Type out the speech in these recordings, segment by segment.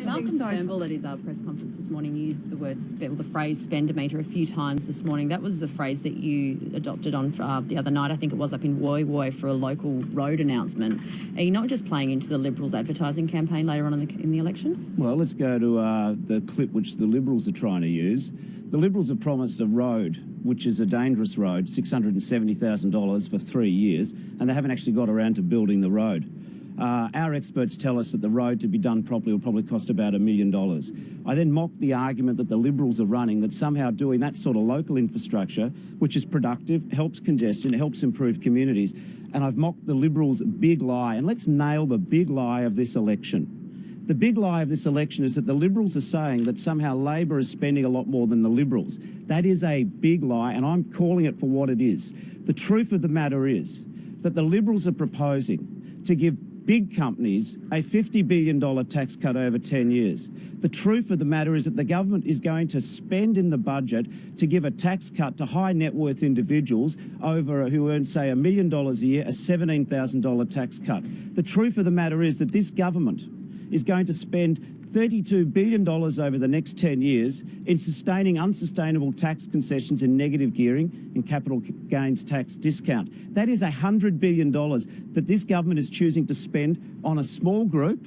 Malcolm Turnbull at his press conference this morning used the phrase spendometer a few times this morning. That was a phrase that you adopted on the other night, I think it was, up in Woy Woy for a local road announcement. Are you not just playing into the Liberals' advertising campaign later on in the election? Well, let's go to the clip which the Liberals are trying to use. The Liberals have promised a road, which is a dangerous road, $670,000 for 3 years, and they haven't actually got around to building the road. Our experts tell us that the road to be done properly will probably cost about $1 million. I then mock the argument that the Liberals are running that somehow doing that sort of local infrastructure, which is productive, helps congestion, helps improve communities, and I've mocked the Liberals' big lie. And let's nail the big lie of this election. The big lie of this election is that the Liberals are saying that somehow Labor is spending a lot more than the Liberals. That is a big lie, and I'm calling it for what it is. The truth of the matter is that the Liberals are proposing to give big companies a $50 billion tax cut over 10 years. The truth of the matter is that the government is going to spend in the budget to give a tax cut to high net worth individuals who earn, say, $1 million a year, a $17,000 tax cut. The truth of the matter is that this government is going to spend $32 billion over the next 10 years in sustaining unsustainable tax concessions and negative gearing and capital gains tax discount. That is $100 billion that this government is choosing to spend on a small group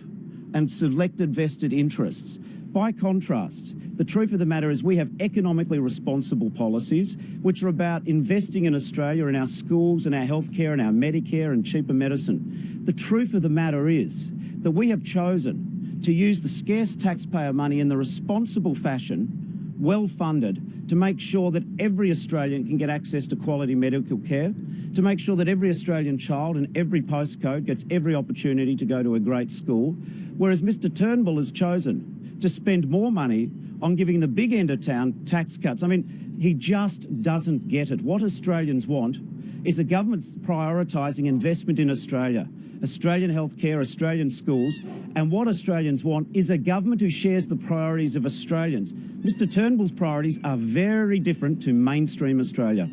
and selected vested interests. By contrast, the truth of the matter is we have economically responsible policies which are about investing in Australia, in our schools and our healthcare and our Medicare and cheaper medicine. The truth of the matter is that we have chosen to use the scarce taxpayer money in the responsible fashion, well funded, to make sure that every Australian can get access to quality medical care, to make sure that every Australian child in every postcode gets every opportunity to go to a great school, whereas Mr Turnbull has chosen to spend more money on giving the big end of town tax cuts. I mean, he just doesn't get it. What Australians want is a government prioritising investment in Australia, Australian healthcare, Australian schools, and what Australians want is a government who shares the priorities of Australians. Mr Turnbull's priorities are very different to mainstream Australia.